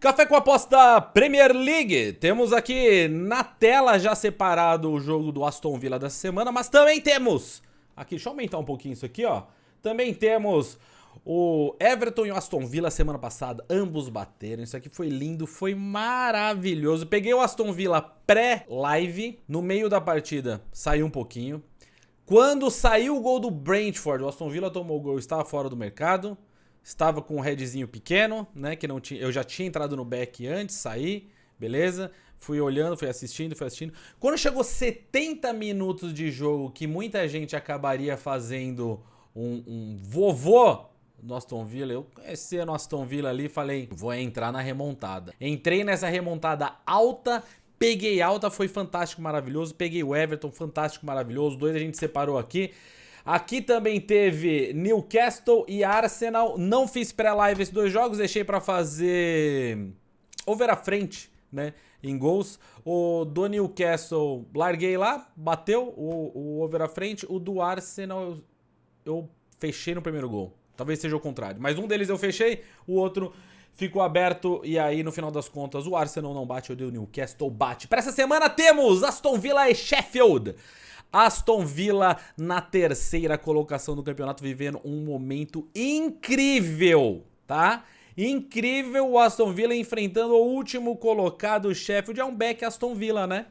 Café com aposta Premier League. Temos aqui na tela já separado o jogo do Aston Villa dessa semana, mas também temos aqui, deixa eu aumentar um pouquinho isso aqui, ó. Também temos o Everton e o Aston Villa semana passada, ambos bateram. Isso aqui foi lindo, foi maravilhoso. Peguei o Aston Villa pré-live, no meio da partida saiu um pouquinho. Quando saiu o gol do Brentford, o Aston Villa tomou o gol, estava fora do mercado. Estava com um headzinho pequeno, né, que não tinha, eu já tinha entrado no back antes, saí, beleza? Fui olhando, fui assistindo. Quando chegou 70 minutos de jogo, que muita gente acabaria fazendo um vovô no Aston Villa, eu conhecia no Aston Villa ali, falei, vou entrar na remontada. Entrei nessa remontada alta, peguei alta, foi fantástico, maravilhoso. Peguei o Everton, fantástico, maravilhoso. Dois a gente separou aqui. Aqui também teve Newcastle e Arsenal. Não fiz pré-live esses dois jogos, deixei pra fazer over à frente, né, em gols. O do Newcastle larguei lá, bateu o over à frente. O do Arsenal eu fechei no primeiro gol. Talvez seja o contrário, mas um deles eu fechei, o outro ficou aberto. E aí no final das contas o Arsenal não bate, o Newcastle bate. Para essa semana temos Aston Villa e Sheffield. Aston Villa na terceira colocação do campeonato, vivendo um momento incrível, tá? Incrível, o Aston Villa enfrentando o último colocado, o Sheffield. É um back Aston Villa, né?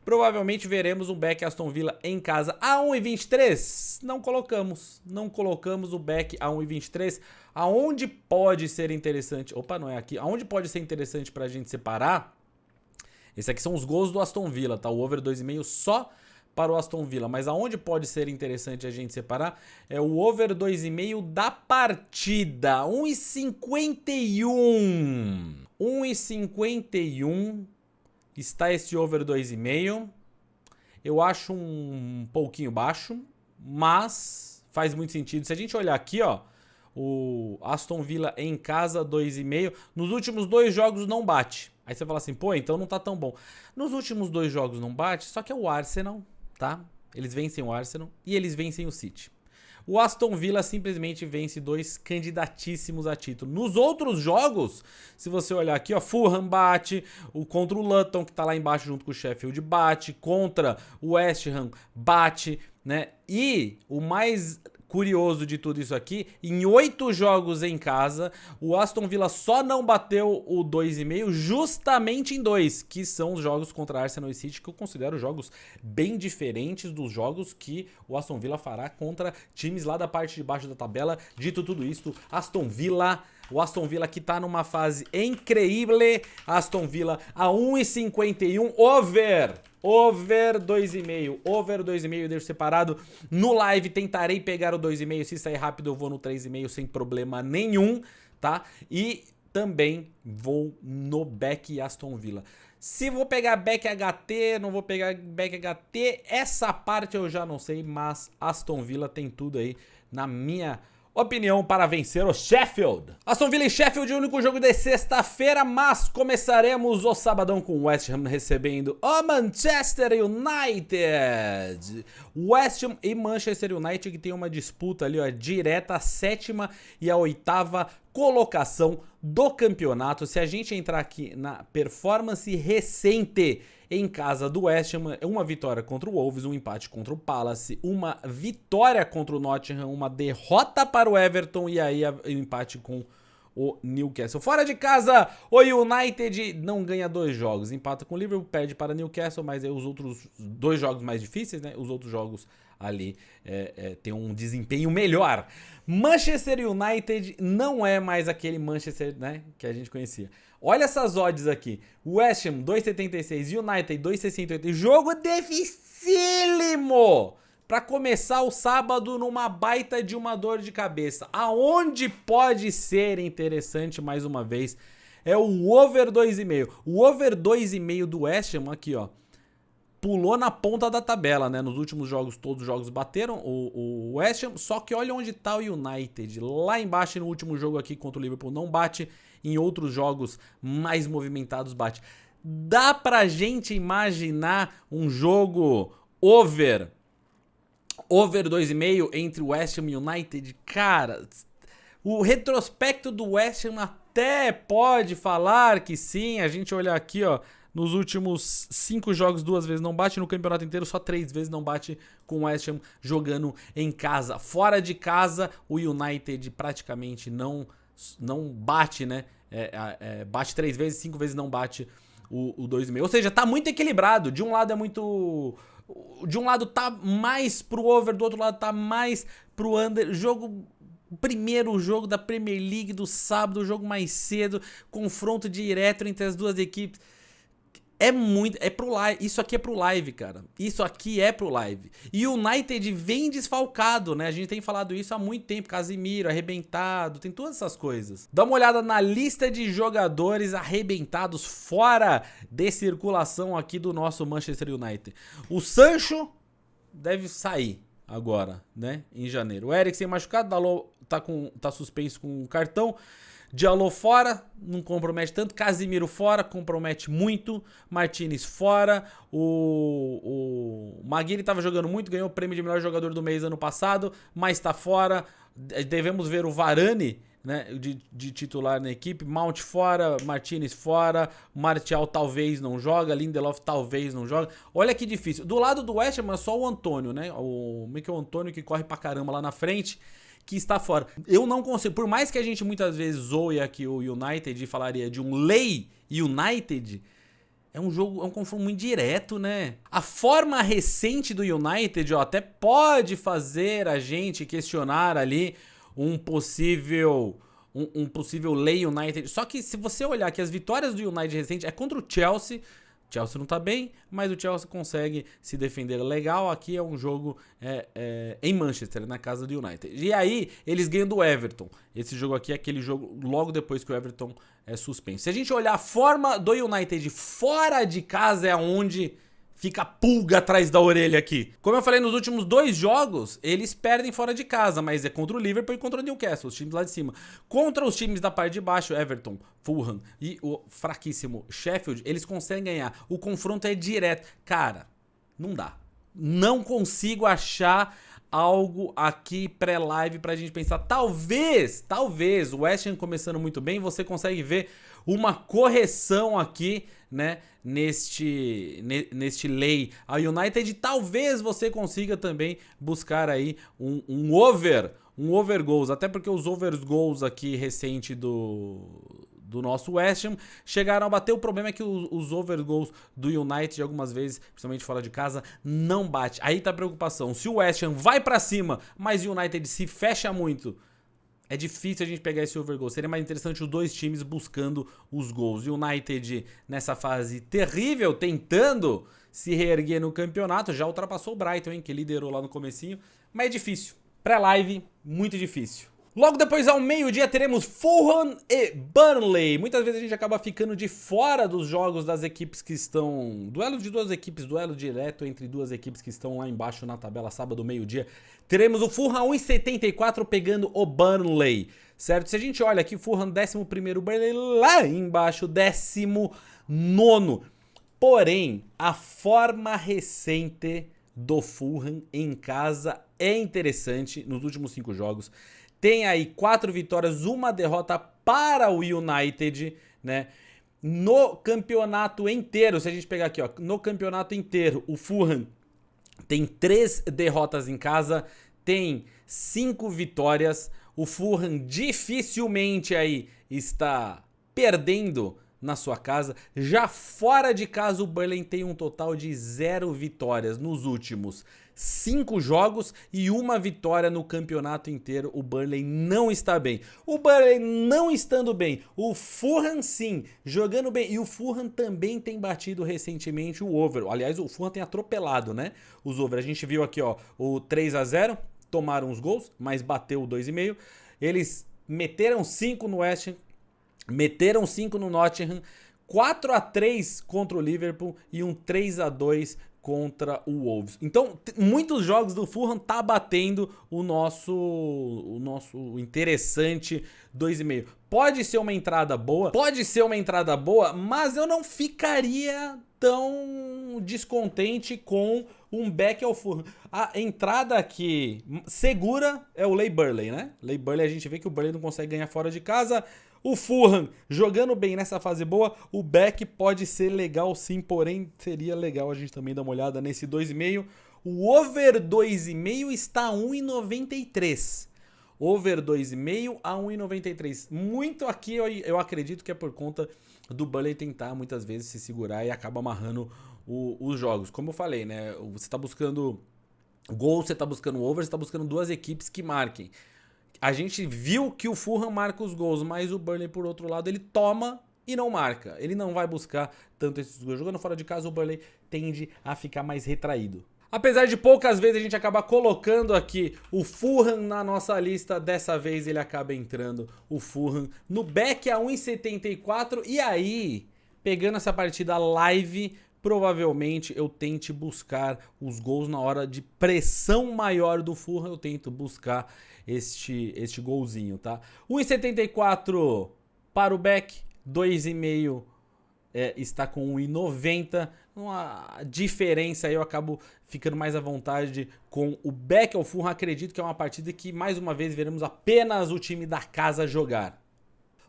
Provavelmente veremos um back Aston Villa em casa a 1,23. Não colocamos o back a 1,23. Aonde pode ser interessante... Opa, não é aqui. Aonde pode ser interessante pra gente separar? Esse aqui são os gols do Aston Villa, tá? O over 2,5 só para o Aston Villa, mas aonde pode ser interessante a gente separar é o over 2,5 da partida, 1,51. 1,51 está esse over 2,5. Eu acho um pouquinho baixo, mas faz muito sentido. Se a gente olhar aqui, ó, o Aston Villa em casa 2,5, nos últimos dois jogos não bate. Aí você fala assim, pô, então não tá tão bom. Nos últimos dois jogos não bate, só que é o Arsenal, tá? Eles vencem o Arsenal e eles vencem o City. O Aston Villa simplesmente vence dois candidatíssimos a título. Nos outros jogos, se você olhar aqui, ó, Fulham bate, contra o Luton, que tá lá embaixo junto com o Sheffield, bate, contra o West Ham bate, né? E o mais curioso de tudo isso aqui, em 8 jogos em casa, o Aston Villa só não bateu o 2,5 justamente em 2, que são os jogos contra Arsenal e City, que eu considero jogos bem diferentes dos jogos que o Aston Villa fará contra times lá da parte de baixo da tabela. Dito tudo isso, o Aston Villa que tá numa fase incrível, Aston Villa a 1,51 over 2,5, eu deixo separado. No live tentarei pegar o 2,5, se sair rápido eu vou no 3,5 sem problema nenhum, tá? E também vou no back Aston Villa. Se vou pegar back HT, não vou pegar back HT, essa parte eu já não sei, mas Aston Villa tem tudo aí, na minha opinião, para vencer o Sheffield. Aston Villa e Sheffield, o único jogo de sexta-feira, mas começaremos o sabadão com o West Ham recebendo o Manchester United. West Ham e Manchester United que tem uma disputa ali, ó, direta, a 7ª e a 8ª colocação do campeonato. Se a gente entrar aqui na performance recente em casa do West Ham, uma vitória contra o Wolves, um empate contra o Palace, uma vitória contra o Nottingham, uma derrota para o Everton e aí o empate com o Newcastle. Fora de casa, o United não ganha 2 jogos, empata com o Liverpool, perde para o Newcastle, mas aí os outros 2 jogos mais difíceis, né? Os outros jogos ali tem um desempenho melhor. Manchester United não é mais aquele Manchester, né, que a gente conhecia. Olha essas odds aqui. West Ham 2,76, United 2,68. Jogo dificílimo para começar o sábado numa baita de uma dor de cabeça. Aonde pode ser interessante mais uma vez é o over 2,5. O over 2,5 do West Ham aqui, ó, pulou na ponta da tabela, né? Nos últimos jogos, todos os jogos bateram o West Ham, só que olha onde tá o United. Lá embaixo no último jogo aqui contra o Liverpool não bate, em outros jogos mais movimentados bate. Dá pra gente imaginar um jogo over 2,5 entre West Ham e United? Cara, o retrospecto do West Ham até pode falar que sim. A gente olhar aqui, ó, nos últimos 5 jogos 2 vezes não bate, no campeonato inteiro só 3 vezes não bate com o West Ham jogando em casa. Fora de casa, o United praticamente não bate, né? Bate 3 vezes, 5 vezes não bate o 2,5. Ou seja, tá muito equilibrado. De um lado é muito... De um lado tá mais pro over, do outro lado tá mais pro under. O primeiro jogo da Premier League do sábado, o jogo mais cedo, confronto direto entre as duas equipes. É pro live. Isso aqui é pro live, cara. Isso aqui é pro live. E o United vem desfalcado, né? A gente tem falado isso há muito tempo. Casemiro arrebentado, tem todas essas coisas. Dá uma olhada na lista de jogadores arrebentados fora de circulação aqui do nosso Manchester United. O Sancho deve sair agora, né? Em janeiro. O Eriksen machucado, Dalot tá suspenso com o cartão. Diallo fora, não compromete tanto. Casemiro fora, compromete muito. Martinez fora. O Maguire estava jogando muito, ganhou o prêmio de melhor jogador do mês ano passado, mas está fora. Devemos ver o Varane, né, de titular na equipe. Mount fora, Martinez fora. Martial talvez não joga. Lindelof talvez não joga. Olha que difícil. Do lado do West Ham é só o Antônio, né? O Mikel Antônio que corre pra caramba lá na frente, que está fora. Eu não consigo, por mais que a gente muitas vezes zoe aqui o United e falaria de um lei United, é um jogo, é um confronto muito direto, né? A forma recente do United, ó, até pode fazer a gente questionar ali um possível lei United. Só que se você olhar que as vitórias do United recente é contra o Chelsea. Chelsea não tá bem, mas o Chelsea consegue se defender legal. Aqui é um jogo em Manchester, na casa do United. E aí, eles ganham do Everton. Esse jogo aqui é aquele jogo logo depois que o Everton é suspenso. Se a gente olhar a forma do United fora de casa, é onde fica a pulga atrás da orelha aqui. Como eu falei, nos últimos 2 jogos, eles perdem fora de casa, mas é contra o Liverpool e contra o Newcastle, os times lá de cima. Contra os times da parte de baixo, Everton, Fulham e o fraquíssimo Sheffield, eles conseguem ganhar. O confronto é direto. Cara, não dá. Não consigo achar algo aqui pré-live pra gente pensar. Talvez, o West Ham começando muito bem, você consegue ver uma correção aqui, né, neste lay a United. Talvez você consiga também buscar aí um over goals, até porque os over goals aqui recente do nosso West Ham chegaram a bater. O problema é que os over goals do United algumas vezes, principalmente fora de casa, não bate. Aí tá a preocupação. Se o West Ham vai pra cima, mas o United se fecha muito, é difícil a gente pegar esse over goal. Seria mais interessante os dois times buscando os gols. O United nessa fase terrível, tentando se reerguer no campeonato. Já ultrapassou o Brighton, hein, que liderou lá no comecinho. Mas é difícil. Pré-live, muito difícil. Logo depois, ao meio-dia, teremos Fulham e Burnley. Muitas vezes a gente acaba ficando de fora dos jogos das equipes que estão... Duelo de duas equipes, duelo direto entre duas equipes que estão lá embaixo na tabela, sábado, meio-dia. Teremos o Fulham 1,74 pegando o Burnley, certo? Se a gente olha aqui, Fulham 11º, Burnley lá embaixo, 19º. Porém, a forma recente do Fulham em casa é interessante nos últimos 5 jogos. Tem aí 4 vitórias, 1 derrota para o United, né? No campeonato inteiro, se a gente pegar aqui, ó, no campeonato inteiro, o Fulham tem 3 derrotas em casa, tem 5 vitórias. O Fulham dificilmente aí está perdendo na sua casa. Já fora de casa, o Burnley tem um total de 0 vitórias nos últimos 5 jogos e 1 vitória no campeonato inteiro. O Burnley não está bem. O Burnley não estando bem, o Fulham sim, jogando bem. E o Fulham também tem batido recentemente o over. Aliás, o Fulham tem atropelado, né, os over. A gente viu aqui, ó, o 3-0, tomaram os gols, mas bateu o 2,5. Eles meteram 5 no West Ham, meteram 5 no Nottingham, 4-3 contra o Liverpool e um 3-2 contra o Wolves. Então, muitos jogos do Fulham tá batendo o nosso interessante 2,5. Pode ser uma entrada boa, mas eu não ficaria tão descontente com um back ao Fulham. A entrada aqui segura é o Leigh Burley, né? Leigh Burley, a gente vê que o Burley não consegue ganhar fora de casa. O Fulham jogando bem nessa fase boa, o back pode ser legal sim, porém seria legal a gente também dar uma olhada nesse 2,5. O over 2,5 está a 1,93. Over 2,5 a 1,93. Muito aqui eu acredito que é por conta do Burnley tentar muitas vezes se segurar e acaba amarrando os jogos. Como eu falei, né? Você está buscando gol, você está buscando over, você está buscando duas equipes que marquem. A gente viu que o Fulham marca os gols, mas o Burnley, por outro lado, ele toma e não marca. Ele não vai buscar tanto esses gols. Jogando fora de casa, o Burnley tende a ficar mais retraído. Apesar de poucas vezes a gente acabar colocando aqui o Fulham na nossa lista, dessa vez ele acaba entrando, o Fulham, no back a 1,74. E aí, pegando essa partida live, provavelmente eu tente buscar os gols na hora de pressão maior do Fulham, eu tento buscar este golzinho, tá? 1,74 para o back, 2,5 está com 1,90. Uma diferença aí, eu acabo ficando mais à vontade com o back ao Fulham. Acredito que é uma partida que mais uma vez veremos apenas o time da casa jogar.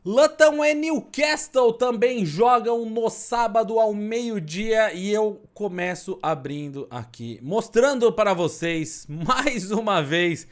Luton e Newcastle também jogam no sábado ao meio-dia e eu começo abrindo aqui, mostrando para vocês mais uma vez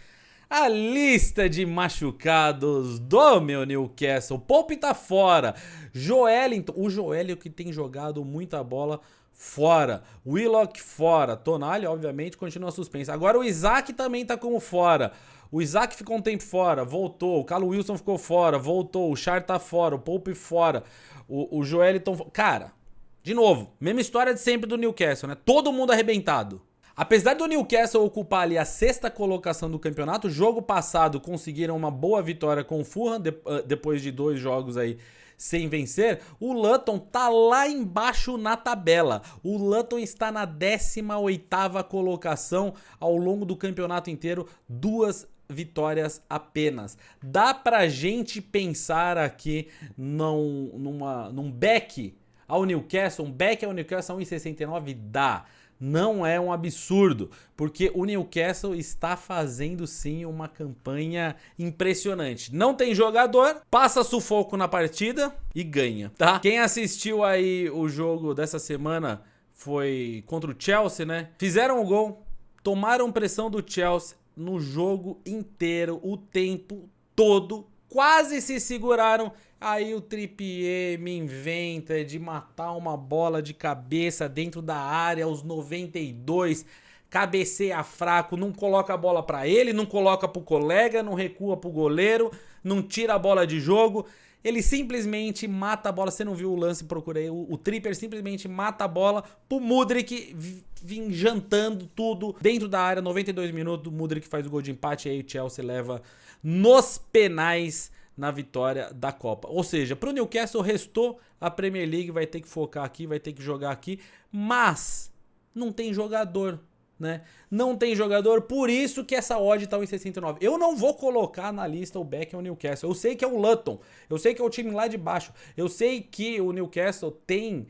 a lista de machucados do meu Newcastle. Pope tá fora. Joelinton, o Joelinton que tem jogado muita bola, fora. Willock fora. Tonali, obviamente, continua suspenso. Agora o Isaac também tá como fora. O Isaac ficou um tempo fora, voltou. O Callum Wilson ficou fora, voltou. O Char tá fora, o Pope fora. O Joelinton... Cara, de novo, mesma história de sempre do Newcastle, né? Todo mundo arrebentado. Apesar do Newcastle ocupar ali a 6ª colocação do campeonato, jogo passado conseguiram uma boa vitória com o Fulham, depois de 2 jogos aí sem vencer, o Luton tá lá embaixo na tabela. O Luton está na 18ª colocação ao longo do campeonato inteiro, 2 vitórias apenas. Dá pra gente pensar aqui num back ao Newcastle, um back ao Newcastle 1,69? Dá. Não é um absurdo, porque o Newcastle está fazendo sim uma campanha impressionante. Não tem jogador, passa sufoco na partida e ganha, tá? Quem assistiu aí o jogo dessa semana foi contra o Chelsea, né? Fizeram o gol, tomaram pressão do Chelsea no jogo inteiro, o tempo todo, quase se seguraram. Aí o Trippier me inventa de matar uma bola de cabeça dentro da área aos 92, cabeceia fraco, não coloca a bola pra ele, não coloca pro colega, não recua pro goleiro, não tira a bola de jogo. Ele simplesmente mata a bola. Você não viu o lance, procurei. O Trippier simplesmente mata a bola pro Mudryk vir jantando tudo dentro da área. 92 minutos, o Mudryk faz o gol de empate e aí o Chelsea leva nos penais na vitória da Copa. Ou seja, para o Newcastle restou a Premier League, vai ter que focar aqui, vai ter que jogar aqui, mas não tem jogador, né? Não tem jogador, por isso que essa odd tá em 69. Eu não vou colocar na lista o back ao Newcastle. Eu sei que é o Luton, eu sei que é o time lá de baixo, eu sei que o Newcastle tem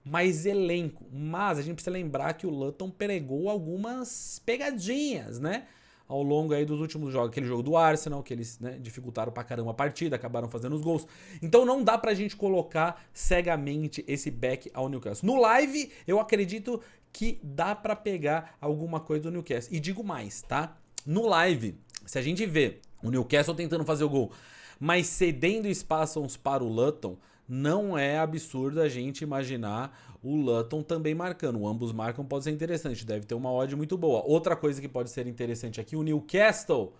mais elenco, mas a gente precisa lembrar que o Luton pregou algumas pegadinhas, né? Ao longo aí dos últimos jogos, aquele jogo do Arsenal, que eles, né, dificultaram pra caramba a partida, acabaram fazendo os gols. Então não dá pra gente colocar cegamente esse back ao Newcastle. No live, eu acredito que dá pra pegar alguma coisa do Newcastle. E digo mais, tá? No live, se a gente vê o Newcastle tentando fazer o gol, mas cedendo espaços para o Luton, não é absurdo a gente imaginar o Luton também marcando. Ambos marcam, pode ser interessante, deve ter uma odd muito boa. Outra coisa que pode ser interessante aqui, o Newcastle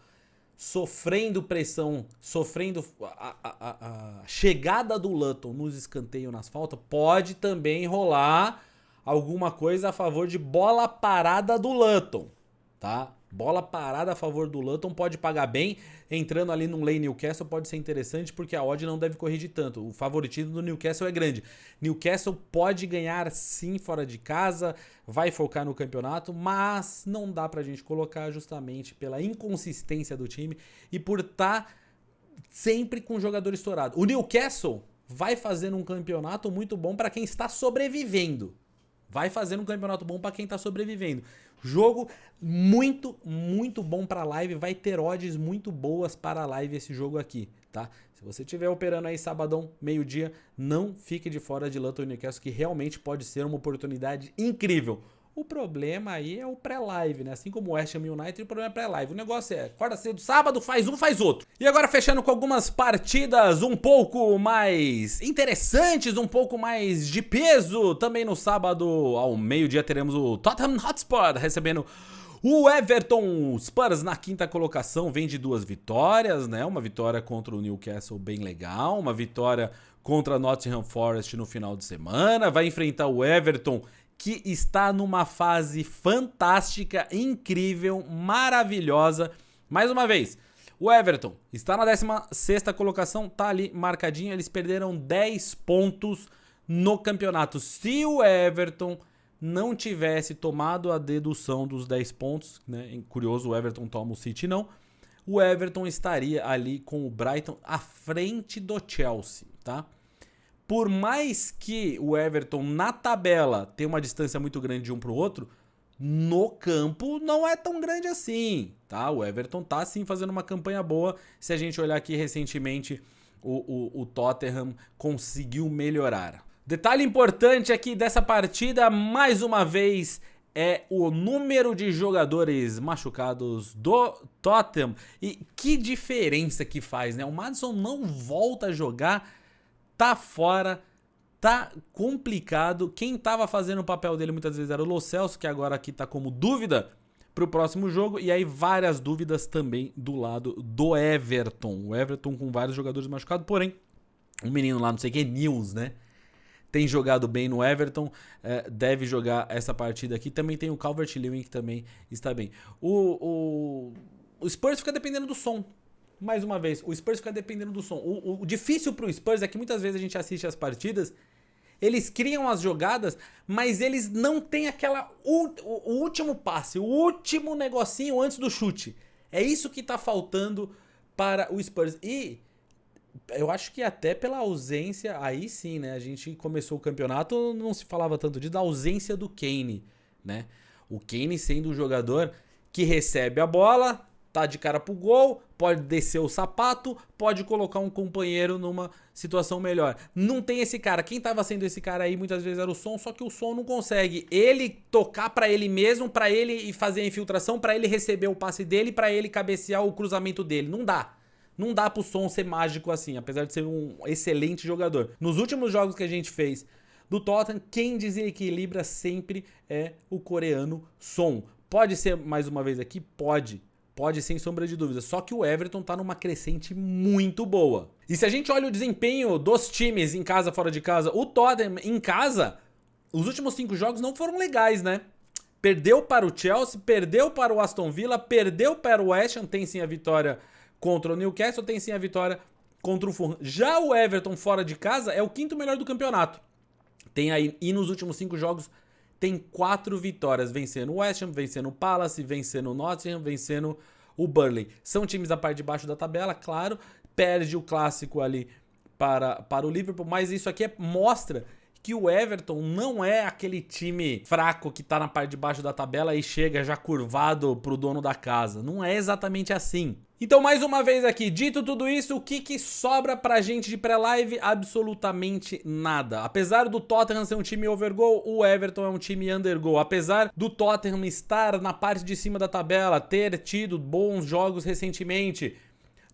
sofrendo pressão, sofrendo a chegada do Luton nos escanteios, nas faltas, pode também rolar alguma coisa a favor de bola parada do Luton, tá? Bola parada a favor do Luton pode pagar bem. Entrando ali no lane Newcastle pode ser interessante porque a odd não deve corrigir tanto. O favoritismo do Newcastle é grande. Newcastle pode ganhar sim fora de casa, vai focar no campeonato, mas não dá pra gente colocar justamente pela inconsistência do time e por estar sempre com jogador estourado. O Newcastle vai fazendo um campeonato muito bom para quem está sobrevivendo. Vai fazendo um campeonato bom para quem tá sobrevivendo. Jogo muito, muito bom para live. Vai ter odds muito boas para a live esse jogo aqui, tá? Se você estiver operando aí sabadão, meio-dia, não fique de fora de Luton e Newcastle, que realmente pode ser uma oportunidade incrível. O problema aí é o pré-live, né? Assim como o West Ham United, o problema é pré-live. O negócio é, acorda cedo sábado, faz um, faz outro. E agora fechando com algumas partidas um pouco mais interessantes, um pouco mais de peso. Também no sábado, ao meio-dia, teremos o Tottenham Hotspur recebendo o Everton. Spurs na quinta colocação, vem de 2 vitórias, né? Uma vitória contra o Newcastle bem legal, uma vitória contra a Nottingham Forest no final de semana. Vai enfrentar o Everton, que está numa fase fantástica, incrível, maravilhosa. Mais uma vez, o Everton está na 16ª colocação, tá ali marcadinho. Eles perderam 10 pontos no campeonato. Se o Everton não tivesse tomado a dedução dos 10 pontos, né? Curioso, o Everton toma, o City não. O Everton estaria ali com o Brighton à frente do Chelsea, tá? Por mais que o Everton na tabela tenha uma distância muito grande de um para o outro, no campo não é tão grande assim, tá? O Everton tá sim fazendo uma campanha boa. Se a gente olhar aqui recentemente, o Tottenham conseguiu melhorar. Detalhe importante aqui dessa partida, mais uma vez, é o número de jogadores machucados do Tottenham. E que diferença que faz, né? O Maddison não volta a jogar, tá fora, tá complicado. Quem tava fazendo o papel dele muitas vezes era o Lo Celso, que agora aqui tá como dúvida pro próximo jogo. E aí várias dúvidas também do lado do Everton. O Everton com vários jogadores machucados, porém, o menino lá, não sei quem, Nils, né? Tem jogado bem no Everton, deve jogar essa partida aqui. Também tem o Calvert-Lewin, que também está bem. O Spurs fica dependendo do som. Mais uma vez, o Spurs fica dependendo do som. O difícil pro Spurs é que muitas vezes a gente assiste as partidas, eles criam as jogadas, mas eles não têm o último passe, o último negocinho antes do chute. É isso que tá faltando para o Spurs. E eu acho que até pela ausência, aí sim, né? A gente começou o campeonato, não se falava tanto disso, da ausência do Kane, né? O Kane sendo um jogador que recebe a bola, tá de cara pro gol, pode descer o sapato, pode colocar um companheiro numa situação melhor. Não tem esse cara. Quem tava sendo esse cara aí muitas vezes era o Son, só que o Son não consegue ele tocar pra ele mesmo, pra ele fazer a infiltração, pra ele receber o passe dele, pra ele cabecear o cruzamento dele. Não dá. Não dá pro Son ser mágico assim, apesar de ser um excelente jogador. Nos últimos jogos que a gente fez do Tottenham, quem desequilibra sempre é o coreano Son. Pode ser mais uma vez aqui? Pode. Pode, sem sombra de dúvida. Só que o Everton tá numa crescente muito boa. E se a gente olha o desempenho dos times em casa, fora de casa, o Tottenham em casa, os últimos 5 jogos não foram legais, né? Perdeu para o Chelsea, perdeu para o Aston Villa, perdeu para o West Ham, tem sim a vitória contra o Newcastle, tem sim a vitória contra o Fulham. Já o Everton fora de casa é o 5º melhor do campeonato. Tem aí, e nos últimos 5 jogos, tem 4 vitórias, vencendo o West Ham, vencendo o Palace, vencendo o Nottingham, vencendo o Burnley. São times da parte de baixo da tabela, claro, perde o clássico ali para o Liverpool, mas isso aqui mostra que o Everton não é aquele time fraco que tá na parte de baixo da tabela e chega já curvado pro dono da casa. Não é exatamente assim. Então, mais uma vez aqui, dito tudo isso, o que sobra pra gente de pré-live? Absolutamente nada. Apesar do Tottenham ser um time overgoal, o Everton é um time undergoal. Apesar do Tottenham estar na parte de cima da tabela, ter tido bons jogos recentemente,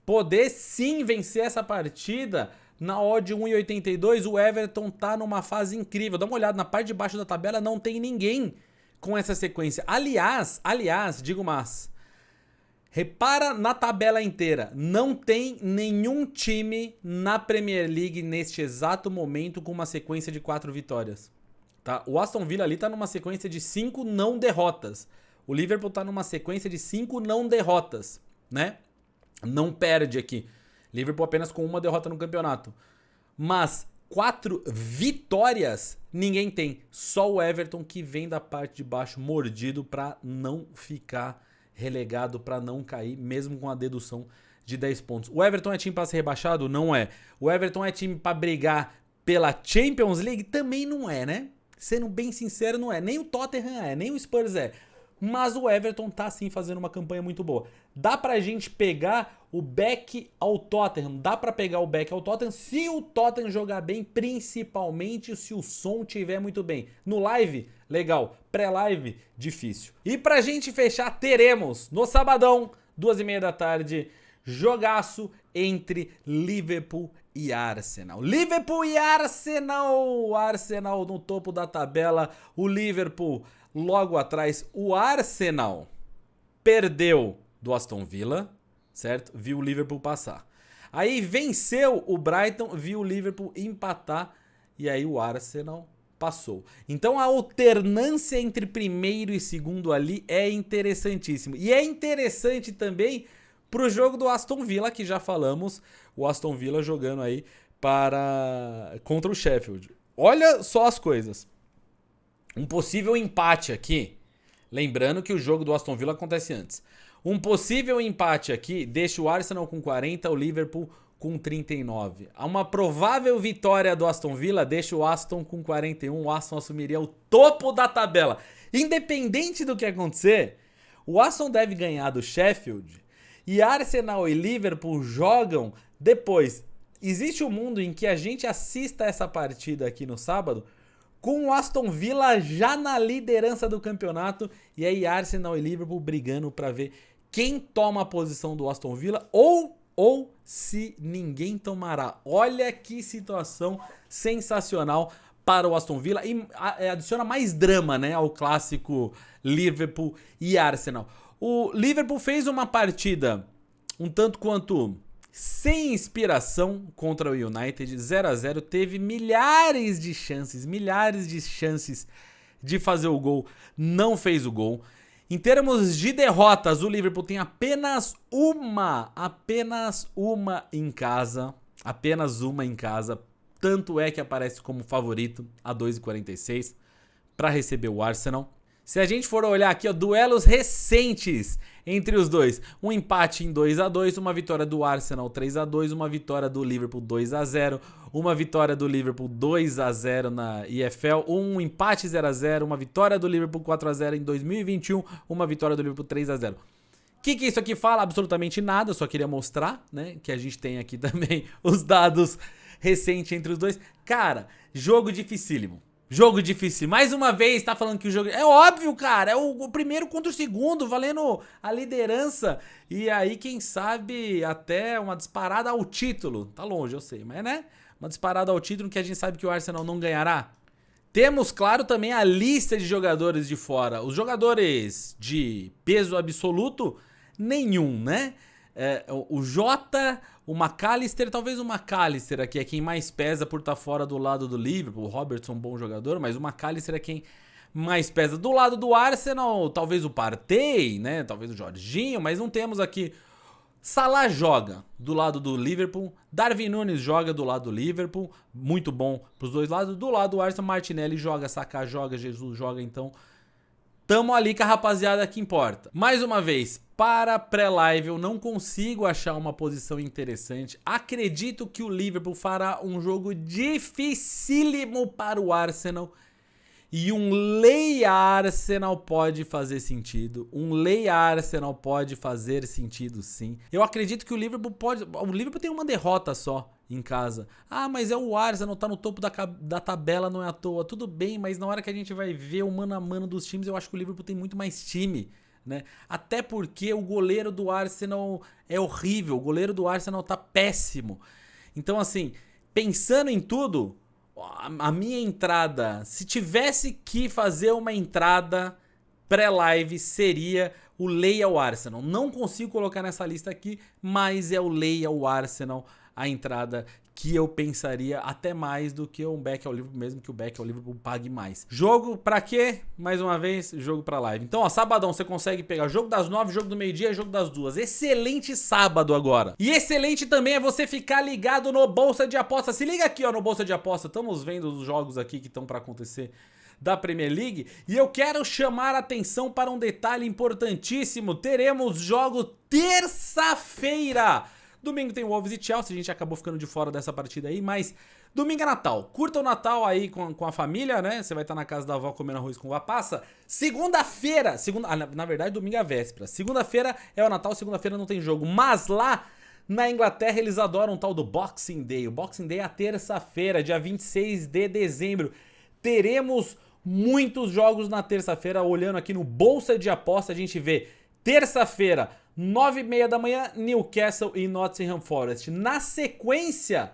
poder sim vencer essa partida, na odd 1,82, o Everton tá numa fase incrível. Dá uma olhada, na parte de baixo da tabela não tem ninguém com essa sequência. Aliás, digo mais, repara na tabela inteira, não tem nenhum time na Premier League neste exato momento com uma sequência de 4 vitórias. Tá? O Aston Villa ali tá numa sequência de 5 não derrotas. O Liverpool tá numa sequência de 5 não derrotas, né? Não perde aqui. Liverpool apenas com 1 derrota no campeonato. Mas 4 vitórias ninguém tem. Só o Everton que vem da parte de baixo mordido para não ficar relegado, para não cair, mesmo com a dedução de 10 pontos. O Everton é time para ser rebaixado? Não é. O Everton é time para brigar pela Champions League? Também não é, né? Sendo bem sincero, não é. Nem o Tottenham é, nem o Spurs é. mas o Everton tá sim fazendo uma campanha muito boa. Dá pra gente pegar o back ao Tottenham, dá pra pegar o back ao Tottenham se o Tottenham jogar bem, principalmente se o som tiver muito bem. No live, legal. Pré-live, difícil. E pra gente fechar, teremos no sabadão, 2h30 da tarde, jogaço entre Liverpool e Arsenal. Liverpool e Arsenal! O Arsenal no topo da tabela, o Liverpool logo atrás. O Arsenal perdeu do Aston Villa, certo? Viu o Liverpool passar. Aí venceu o Brighton, viu o Liverpool empatar e aí o Arsenal passou. Então a alternância entre primeiro e segundo ali é interessantíssimo. E é interessante também pro jogo do Aston Villa, que já falamos, o Aston Villa jogando aí contra o Sheffield. Olha só as coisas. Um possível empate aqui, lembrando que o jogo do Aston Villa acontece antes. Um possível empate aqui deixa o Arsenal com 40, o Liverpool com 39. Uma provável vitória do Aston Villa deixa o Aston com 41. O Aston assumiria o topo da tabela. Independente do que acontecer, o Aston deve ganhar do Sheffield e Arsenal e Liverpool jogam depois. Existe um mundo em que a gente assista essa partida aqui no sábado com o Aston Villa já na liderança do campeonato e aí Arsenal e Liverpool brigando para ver quem toma a posição do Aston Villa ou se ninguém tomará. Olha que situação sensacional para o Aston Villa e adiciona mais drama, né, ao clássico Liverpool e Arsenal. O Liverpool fez uma partida um tanto quanto sem inspiração contra o United, 0-0, teve milhares de chances de fazer o gol, não fez o gol. Em termos de derrotas, o Liverpool tem apenas uma em casa, tanto é que aparece como favorito a 2,46 para receber o Arsenal. Se a gente for olhar aqui, ó, duelos recentes entre os dois, um empate em 2-2, uma vitória do Arsenal 3-2, uma vitória do Liverpool 2-0, uma vitória do Liverpool 2-0 na EFL, um empate 0-0, uma vitória do Liverpool 4-0 em 2021, uma vitória do Liverpool 3-0. O que isso aqui fala? Absolutamente nada, eu só queria mostrar, né, que a gente tem aqui também os dados recentes entre os dois. Cara, jogo dificílimo. Jogo difícil. Mais uma vez, tá falando que o jogo... É óbvio, cara. É o primeiro contra o segundo, valendo a liderança. E aí, quem sabe, até uma disparada ao título. Tá longe, eu sei, mas né? Uma disparada ao título que a gente sabe que o Arsenal não ganhará. Temos, claro, também a lista de jogadores de fora. Os jogadores de peso absoluto, nenhum, né? O Jota, o McAllister, talvez o McAllister aqui é quem mais pesa por estar fora do lado do Liverpool. O Robertson, bom jogador, mas o McAllister é quem mais pesa. Do lado do Arsenal, talvez o Partey, né? Talvez o Jorginho, mas não temos aqui. Salah joga do lado do Liverpool, Darwin Núñez joga do lado do Liverpool, muito bom pros dois lados. Do lado do Arsenal, Martinelli joga, Saka joga, Jesus joga, então tamo ali com a rapaziada que importa. Mais uma vez, para pré-live eu não consigo achar uma posição interessante. Acredito que o Liverpool fará um jogo dificílimo para o Arsenal. E um Leia Arsenal pode fazer sentido. Um Leia Arsenal pode fazer sentido, sim. Eu acredito que o Liverpool pode... O Liverpool tem uma derrota só em casa. Ah, mas é o Arsenal, tá no topo da tabela, não é à toa. Tudo bem, mas na hora que a gente vai ver o mano a mano dos times, eu acho que o Liverpool tem muito mais time, né? Até porque o goleiro do Arsenal é horrível. O goleiro do Arsenal tá péssimo. Então, assim, pensando em tudo... A minha entrada, se tivesse que fazer uma entrada pré-live, seria o Leia ao Arsenal. Não consigo colocar nessa lista aqui, mas é o Leia ao Arsenal a entrada que eu pensaria até mais do que um back ao Liverpool, mesmo que o back ao Liverpool pague mais. Jogo pra quê? Mais uma vez, jogo pra live. Então, ó, sabadão você consegue pegar jogo das 9, jogo do meio-dia e jogo das 2. Excelente sábado agora. E excelente também é você ficar ligado no Bolsa de Aposta. Se liga aqui, ó, no Bolsa de Aposta. Estamos vendo os jogos aqui que estão pra acontecer da Premier League. E eu quero chamar a atenção para um detalhe importantíssimo. Teremos jogo terça-feira Domingo tem Wolves e Chelsea, a gente acabou ficando de fora dessa partida aí, mas domingo é Natal. Curta o Natal aí com a família, né? Você vai estar na casa da avó comendo arroz com uva passa. Segunda-feira, na verdade domingo é a véspera. Segunda-feira é o Natal, segunda-feira não tem jogo, mas lá na Inglaterra eles adoram o tal do Boxing Day. O Boxing Day é a terça-feira, dia 26 de dezembro. Teremos muitos jogos na terça-feira. Olhando aqui no Bolsa de Aposta, a gente vê terça-feira, 9h30 da manhã, Newcastle e Nottingham Forest. Na sequência,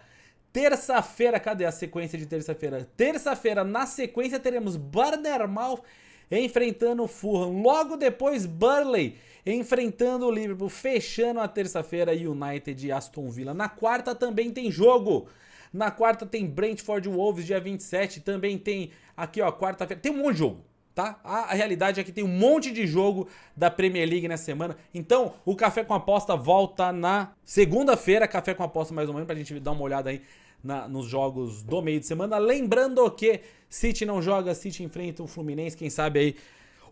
terça-feira, cadê a sequência de terça-feira? Terça-feira, na sequência, teremos Bournemouth enfrentando o Fulham. Logo depois, Burnley enfrentando o Liverpool, fechando a terça-feira, United e Aston Villa. Na quarta também tem jogo. Na quarta tem Brentford e Wolves, dia 27. Também tem aqui, ó, quarta-feira. Tem um monte de jogo, tá? A realidade é que tem um monte de jogo da Premier League nessa semana. Então, o Café com Aposta volta na segunda-feira. Café com Aposta mais ou menos, pra gente dar uma olhada aí nos jogos do meio de semana. Lembrando que City não joga, City enfrenta o Fluminense. Quem sabe aí,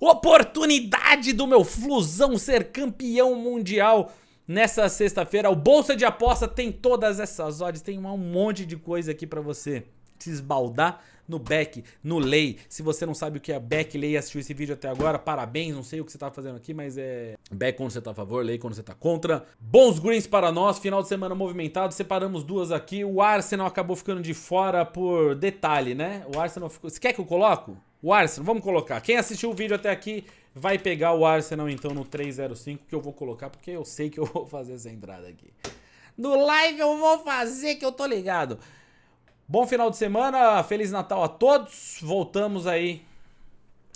oportunidade do meu Flusão ser campeão mundial nessa sexta-feira. O Bolsa de Aposta tem todas essas odds, tem um monte de coisa aqui pra você se esbaldar no Beck, no Lay. Se você não sabe o que é Beck, Lay e assistiu esse vídeo até agora, parabéns, não sei o que você tá fazendo aqui, mas é Beck quando você tá a favor, Lay quando você tá contra. Bons greens para nós, final de semana movimentado, separamos duas aqui. O Arsenal acabou ficando de fora por detalhe, né? O Arsenal ficou... Você quer que eu coloco? O Arsenal, vamos colocar. Quem assistiu o vídeo até aqui vai pegar o Arsenal então no 305, que eu vou colocar, porque eu sei que eu vou fazer essa entrada aqui. No live eu vou fazer, que eu tô ligado. Bom final de semana, Feliz Natal a todos. Voltamos aí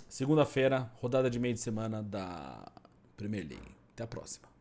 segunda-feira, rodada de meio de semana da Premier League. Até a próxima.